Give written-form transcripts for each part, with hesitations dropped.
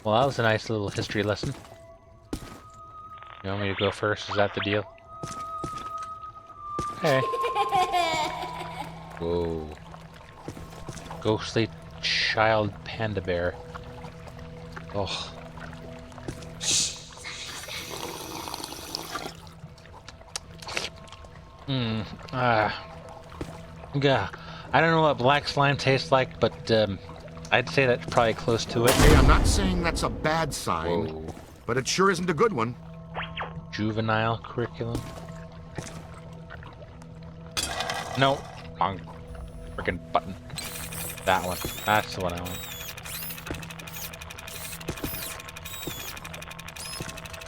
Well, that was a nice little history lesson. You want me to go first? Is that the deal? Okay. Whoa. Ghostly child panda bear. Oh. Yeah. I don't know what black slime tastes like, but I'd say that's probably close to it. Hey, I'm not saying that's a bad sign, Whoa. but it sure isn't a good one. Juvenile curriculum. No. Wrong freaking button. That one. That's the one I want.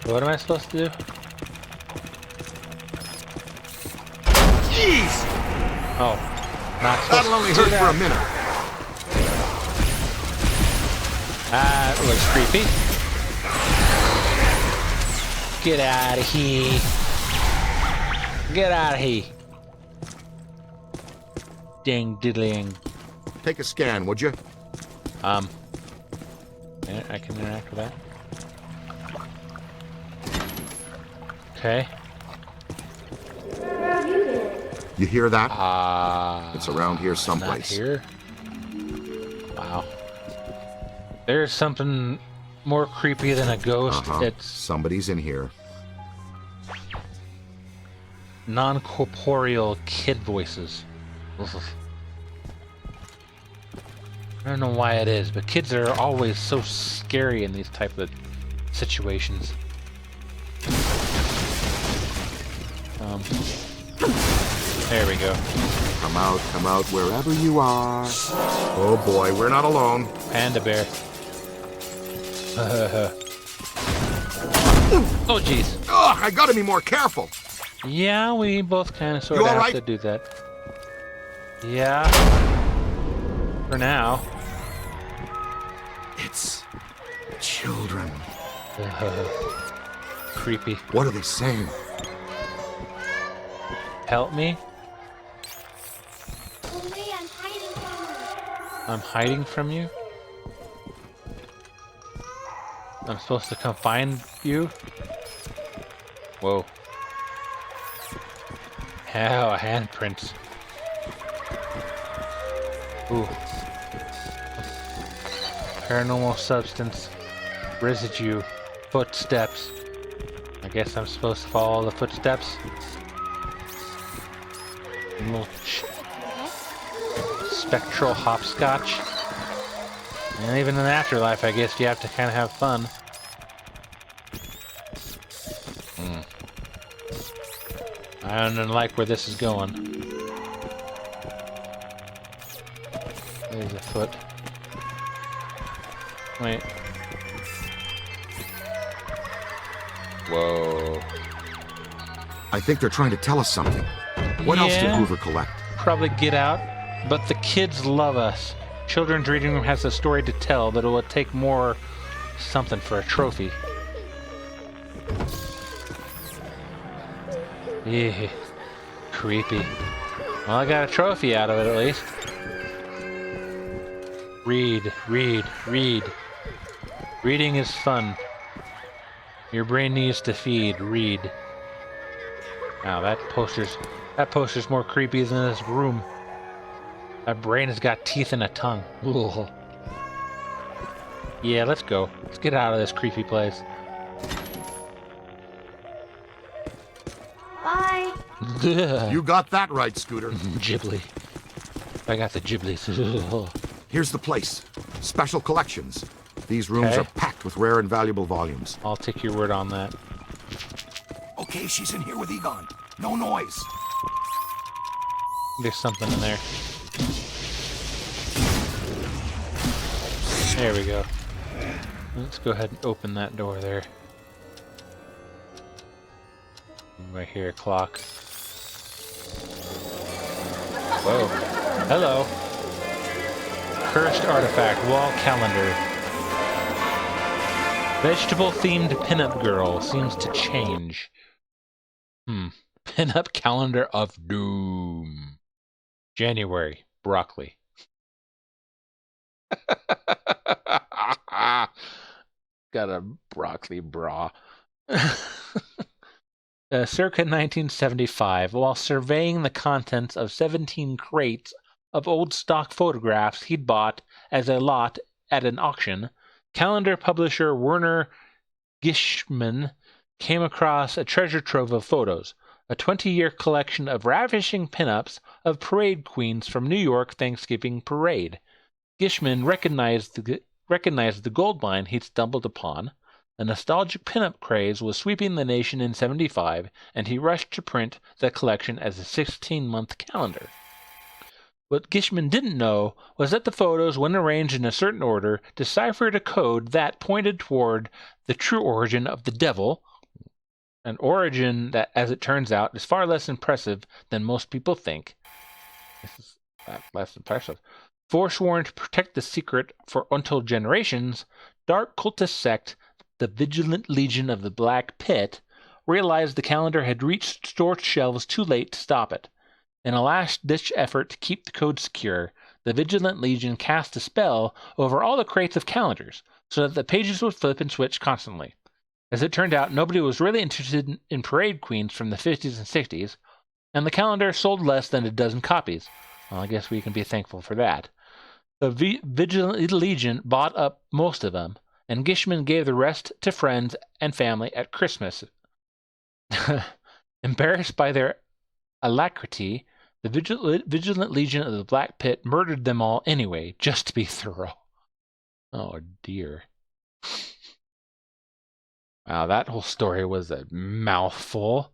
What am I supposed to do? Jeez! Oh. Not supposed That'll only hurt for a minute. That looks creepy. Get out of here. Get out of here. Ding diddling. Take a scan, would you? I can interact with that. Okay. You hear that? It's It's around here not someplace. here. Wow. There's something more creepy than a ghost. It's Somebody's in here. non-corporeal kid voices. I don't know why it is, but kids are always so scary in these type of situations. There we go. Come out, wherever you are. Oh boy, we're not alone. Panda bear. Oh jeez. Ugh, I gotta be more careful. Yeah, we both kind of sort You of all have right? to do that. Yeah. For now. It's children. Creepy. What are they saying? Help me? I'm hiding from you. I'm hiding from you? I'm supposed to come find you? Whoa. Oh, handprints. Ooh. Paranormal substance. Residue. Footsteps. I guess I'm supposed to follow the footsteps. A little spectral hopscotch. And even in the afterlife, I guess you have to kind of have fun. I don't like where this is going. There's a foot. Wait. Whoa. I think they're trying to tell us something. What else did Yeah. Hoover collect? Probably get out, but the kids love us. Children's Reading Room has a story to tell, but it will take more something for a trophy. Yeah, creepy. Well, I got a trophy out of it at least. Read, read, read. Reading is fun. Your brain needs to feed. Read. Now that poster's more creepy than this room. That brain has got teeth and a tongue. Ugh. Yeah, let's go. Let's get out of this creepy place. Bye. You got that right, Scooter. Ghibli. I got the Ghiblies. Here's the place. Special collections. These rooms Okay. are packed with rare and valuable volumes. I'll take your word on that. Okay, she's in here with Egon. No noise. There's something in there. There we go. Let's go ahead and open that door there. I hear a clock. Whoa. Hello. Cursed artifact, wall calendar. Vegetable-themed pinup girl seems to change. Pinup calendar of doom. January, broccoli. got a broccoli bra. Circa 1975, while surveying the contents of 17 crates of old stock photographs he'd bought as a lot at an auction, calendar publisher Werner Gishman came across a treasure trove of photos, a 20-year collection of ravishing pinups of parade queens from New York Thanksgiving Parade. Gishman recognized the gold mine he'd stumbled upon. A nostalgic pinup craze was sweeping the nation in 75, and he rushed to print the collection as a 16-month calendar. What Gishman didn't know was that the photos, when arranged in a certain order, deciphered a code that pointed toward the true origin of the devil, an origin that, as it turns out, is far less impressive than most people think. This is less impressive. Forsworn to protect the secret for untold generations, dark cultist sect the Vigilant Legion of the Black Pit realized the calendar had reached store shelves too late to stop it. In a last-ditch effort to keep the code secure, the Vigilant Legion cast a spell over all the crates of calendars, so that the pages would flip and switch constantly. As it turned out, nobody was really interested in parade queens from the 50s and 60s, and the calendar sold less than a dozen copies. Well, I guess we can be thankful for that. The Vigilant Legion bought up most of them, and Gishman gave the rest to friends and family at Christmas. Embarrassed by their alacrity, the Vigilant Legion of the Black Pit murdered them all anyway, just to be thorough. Oh, dear. Wow, that whole story was a mouthful.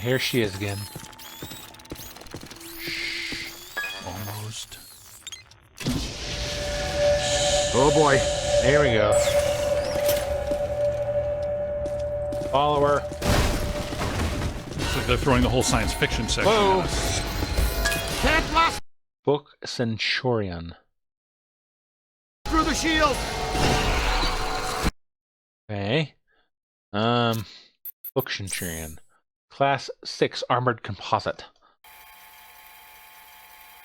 Here she is again. Almost. Oh boy. Here we go. Follow her. Looks like they're throwing the whole science fiction section Whoa. at us. Can't blast Book Centurion. through the shield. Okay. Book Centurion. Class 6 Armored Composite.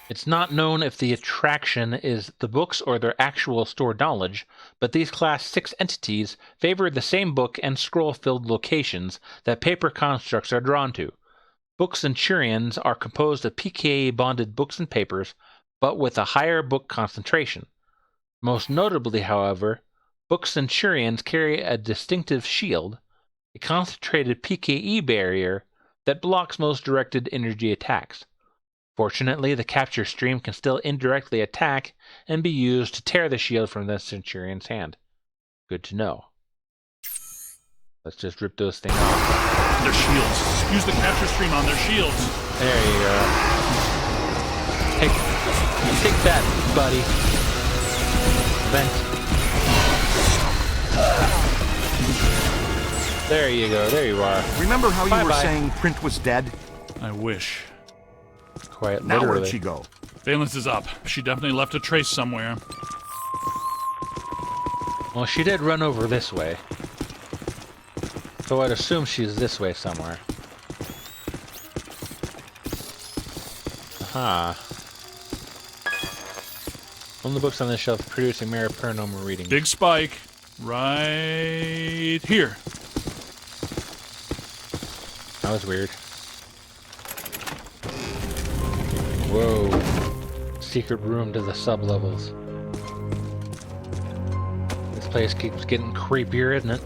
It's not known if the attraction is the books or their actual stored knowledge, but these Class 6 entities favor the same book and scroll-filled locations that paper constructs are drawn to. Book Centurions are composed of pKa-bonded books and papers, but with a higher book concentration. Most notably, however, Book Centurions carry a distinctive shield, a concentrated pKe barrier that blocks most directed energy attacks. Fortunately, the capture stream can still indirectly attack and be used to tear the shield from the Centurion's hand. Good to know. Let's just rip those things off. Their shields. Use the capture stream on their shields. There you go. Take that, buddy. Vent. There you go. There you are. Remember how you were Bye-bye. saying print was dead? I wish. Quite Now literally. where'd she go? Valence is up. She definitely left a trace somewhere. Well, she did run over this way. So I'd assume she's this way somewhere. Aha. One of the books on this shelf producing mirror paranormal reading. Big spike. Right here. That was weird. Whoa. Secret room to the sublevels. This place keeps getting creepier, isn't it?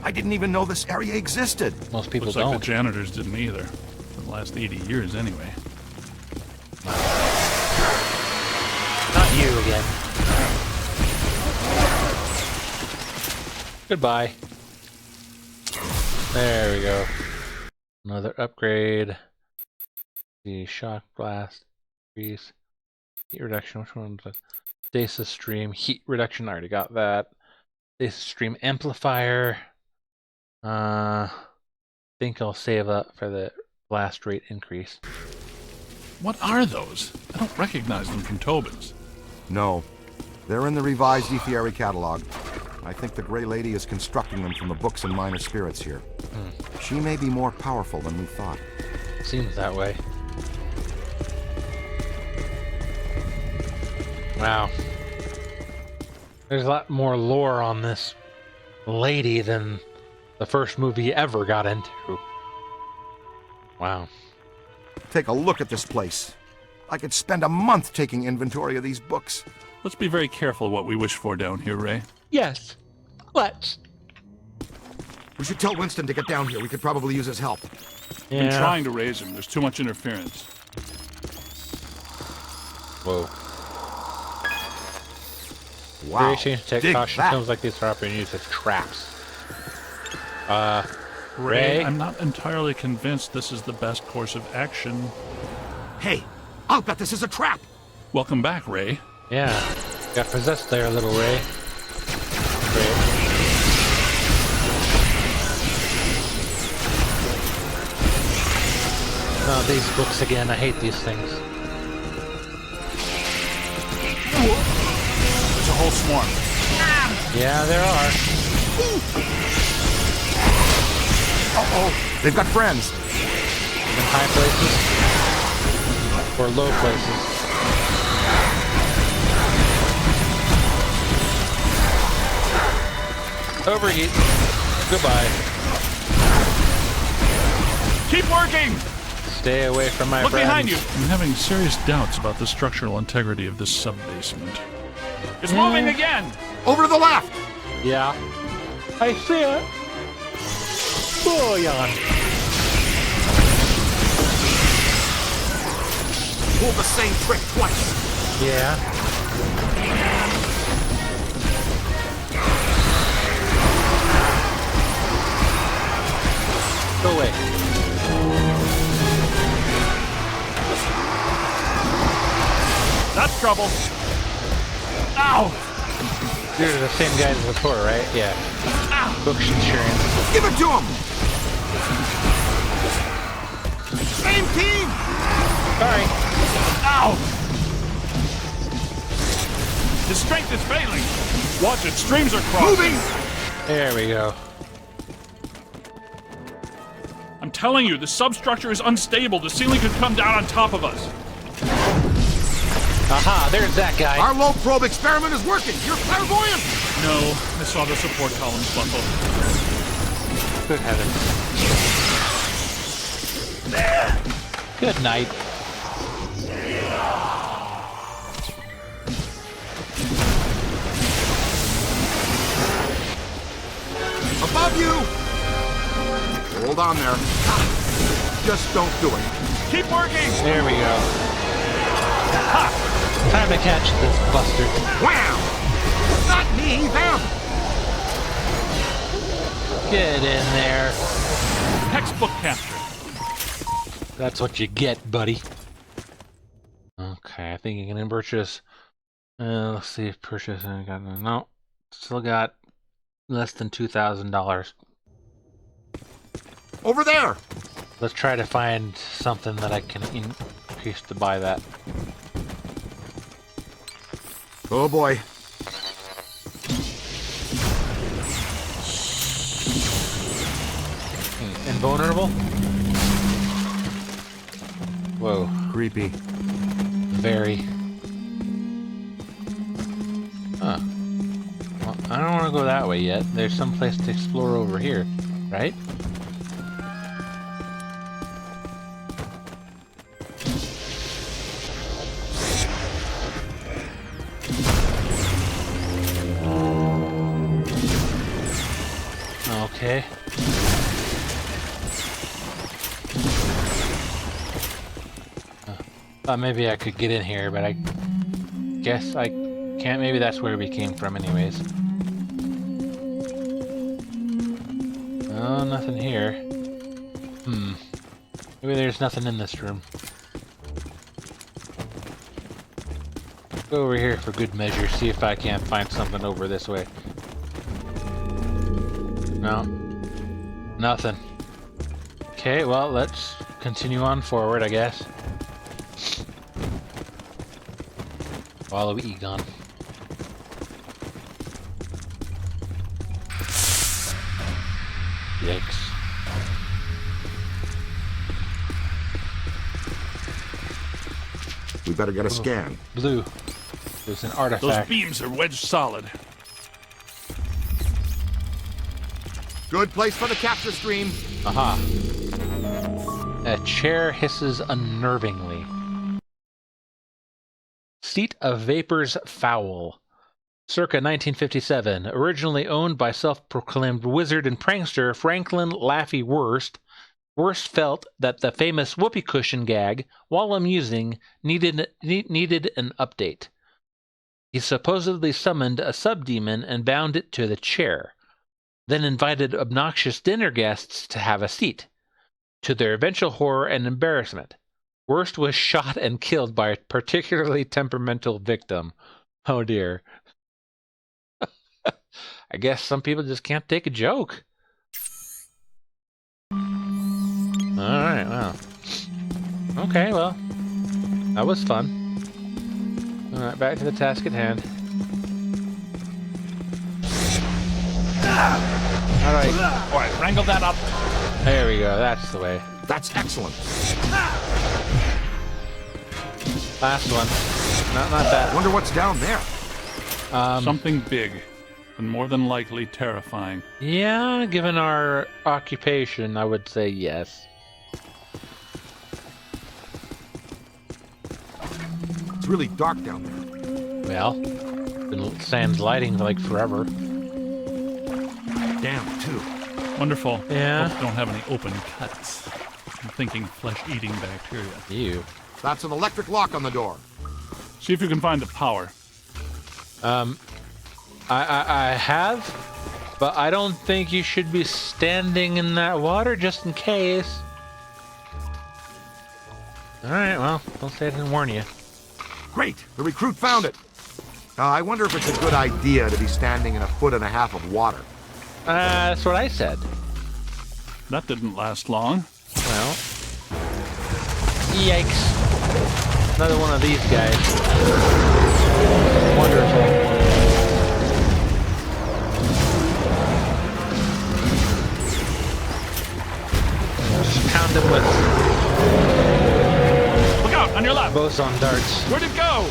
I didn't even know this area existed. Most people Looks don't. like the janitors didn't either. For the last 80 years, anyway. Not you again. Goodbye. There we go. Another upgrade. The shock blast. Increase. Heat reduction. Which one? Stasis stream. Heat reduction. I already got that. Stasis stream amplifier. Think I'll save up for the blast rate increase. What are those? I don't recognize them from Tobin's. No. They're in the revised Eerie catalog. I think the Grey Lady is constructing them from the books and minor spirits here. She may be more powerful than we thought. seems that way. Wow. There's a lot more lore on this lady than the first movie ever got into. Wow. Take a look at this place. I could spend a month taking inventory of these books. Let's be very careful what we wish for down here, Ray. Yes. Let's. We should tell Winston to get down here. We could probably use his help. Yeah. Been trying to raise him. There's too much interference. Whoa. Wow. Very strange to take Dig caution. that. Films like these are often used as traps. Ray, Ray? I'm not entirely convinced this is the best course of action. Hey, I'll bet this is a trap. Welcome back, Ray. Yeah. Got possessed there, little Ray. Ray. Oh, these books again. I hate these things. There's a whole swarm. Yeah, there are. Uh-oh, they've got friends. In high places. Or low places. Overheat. Goodbye. Keep working! Stay away from my Look friends. behind you! I'm having serious doubts about the structural integrity of this sub-basement. It's moving again! Over to the left. Yeah. I see it. Bullion. Pull the same trick twice. Yeah. Go away. That's trouble. Ow! You're the same guy as before, right? Yeah. Books insurance. Give it to him. Same team. Sorry. Ow! His strength is failing. Watch it, streams are crossing. Moving. There we go. I'm telling you, the substructure is unstable. The ceiling could come down on top of us. Aha, there's that guy. Our low probe experiment is working. You're clairvoyant. No, I saw the support columns buckle. Good heavens. Good night. Above you. Hold on there. Just don't do it. Keep working! There we go. Ha! Time to catch this buster. Wham! Not me, them. Get in there. Textbook capture. That's what you get, buddy. Okay, I think you can purchase. Let's see if purchase. I got no. Still got less than $2,000. Over there. Let's try to find something that I can increase to buy that. Oh boy. Invulnerable? Whoa. Creepy. Very. Huh. Well, I don't want to go that way yet. There's some place to explore over here, right? Okay. Thought maybe I could get in here, but I guess I can't. Maybe that's where we came from anyways. Oh, nothing here. Maybe there's nothing in this room. Go over here for good measure, see if I can't find something over this way. No. Nothing. Okay, well, let's continue on forward, I guess. Follow Egon. Yikes. We better get a scan. Blue. There's an Those artifact. beams are wedged solid. Good place for the capture stream. Aha. A chair hisses unnervingly. Seat of Vapors Foul. Circa 1957. Originally owned by self-proclaimed wizard and prankster Franklin Laffy Wurst, Wurst felt that the famous whoopee cushion gag, while amusing, needed an update. He supposedly summoned a subdemon and bound it to the chair, then invited obnoxious dinner guests to have a seat. To their eventual horror and embarrassment, Wurst was shot and killed by a particularly temperamental victim. Oh dear. I guess some people just can't take a joke. Alright, well. Okay, well. That was fun. Alright, back to the task at hand. Alright, wrangle that up. There we go, that's the way. That's excellent. Last one. Not that. Wonder what's down there. Something big, and more than likely terrifying. Yeah, given our occupation, I would say yes. It's really dark down there. Well, been sans lighting for like forever. Damn, too. Wonderful. Yeah. Hope you don't have any open cuts. I'm thinking flesh-eating bacteria. Ew. That's an electric lock on the door. See if you can find the power. I have, but I don't think you should be standing in that water just in case. Alright, well, don't say I didn't warn you. Great, the recruit found it. I wonder if it's a good idea to be standing in 1.5 feet of water. That's what I said. That didn't last long. Well, yikes. Another one of these guys. Wonderful. Just pound him with Look out, on your left. boson darts. Where'd it go?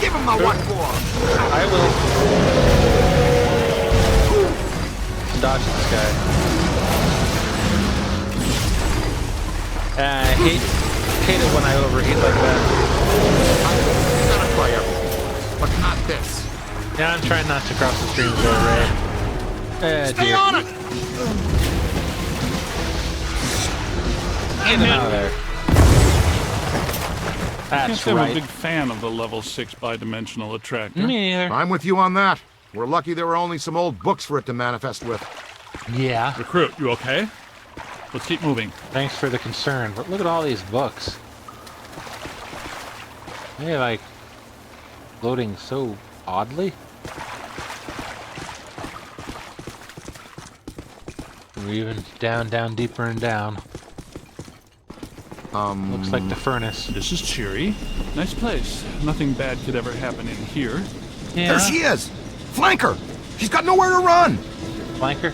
Give him the what for? I will dodge this guy. I hate it when I overheat like that. I'm gonna try everything, but not this. Yeah, I'm trying not to cross the streams there, Ray. Stay Dear. on it! Get him out of there. I can't That's say I'm a right. big fan of the level 6 bidimensional attractor. Me neither. I'm with you on that. We're lucky there were only some old books for it to manifest with. Yeah. Recruit, you okay? Let's keep moving. Thanks for the concern, but look at all these books. They're like loading so oddly. We're even down, deeper and down. Looks like the furnace. This is cheery. Nice place. Nothing bad could ever happen in here. Yeah. There she is! Flanker! She's got nowhere to run! Flanker?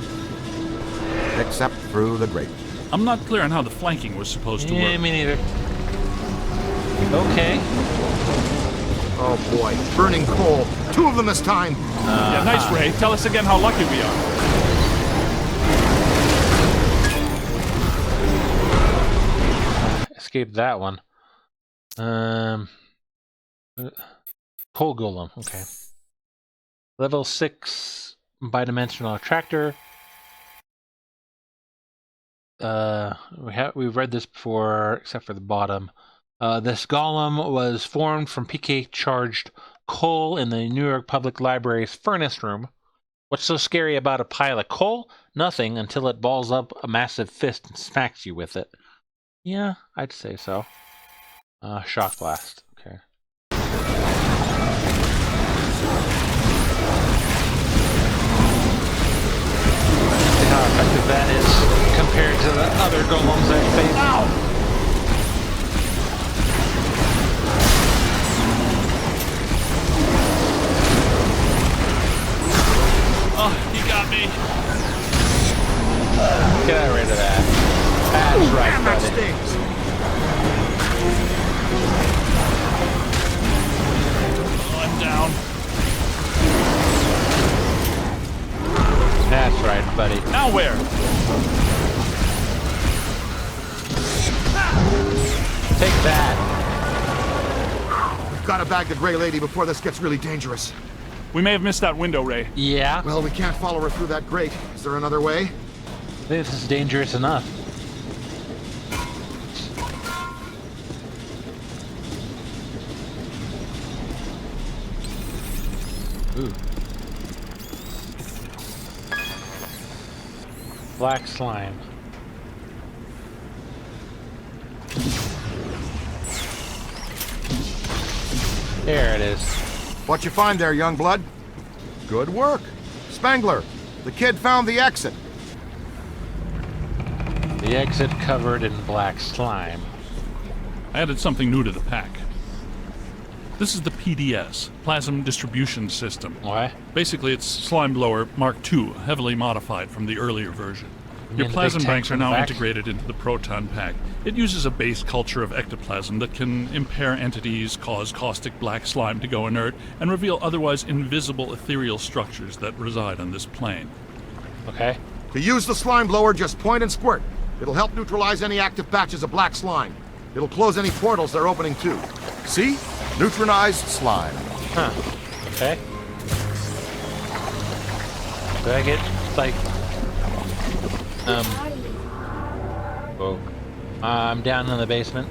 Except through the grate. I'm not clear on how the flanking was supposed to Yeah, work. me neither. Okay. Oh boy, burning coal. 2 of them this time. Yeah, nice, Ray. Tell us again how lucky we are. Escaped that one. Coal golem. Okay. Level 6 bidimensional attractor. We've read this before, except for the bottom. This golem was formed from PK charged coal in the New York Public Library's furnace room. What's so scary about a pile of coal? Nothing until it balls up a massive fist and smacks you with it. Yeah, I'd say so. Shock blast. Okay. See how effective that is compared to the other golems I've faced. Ow! Oh, he got me. Get rid of that. That's right, Man, that buddy. stings. down. That's right, buddy. Now where? Take that. We've got to bag the Gray Lady before this gets really dangerous. We may have missed that window, Ray. Yeah. Well, we can't follow her through that grate. Is there another way? This is dangerous enough. Ooh. Black slime. There it is. What you find there, young blood? Good work. Spangler, the kid found the exit. The exit covered in black slime. I added something new to the pack. This is the PDS, Plasm Distribution System. Why? Basically, it's Slime Blower Mark II, heavily modified from the earlier version. You Your mean the plasm big banks tanks are in the now back? integrated into the Proton Pack. It uses a base culture of ectoplasm that can impair entities, cause caustic black slime to go inert, and reveal otherwise invisible ethereal structures that reside on this plane. Okay. To use the slime blower, just point and squirt. It'll help neutralize any active batches of black slime. It'll close any portals they're opening too. See? Neutralized slime. Huh. Okay. Do I get, like... Whoa. I'm down in the basement.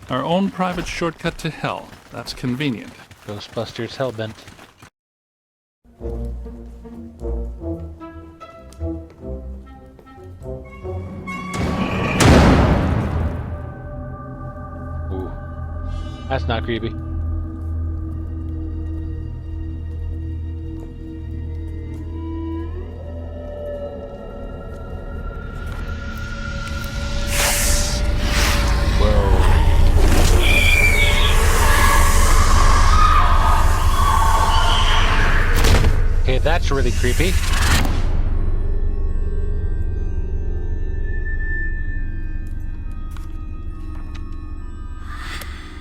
Our own private shortcut to hell. That's convenient. Ghostbusters Hellbent. Ooh. That's not creepy. Okay, that's really creepy.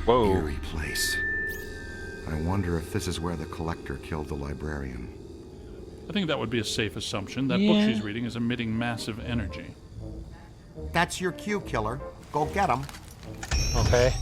Whoa. Eerie place. I wonder if this is where the collector killed the librarian. I think that would be a safe assumption. That book she's reading is emitting massive energy. That's your cue, killer. Go get him. Okay.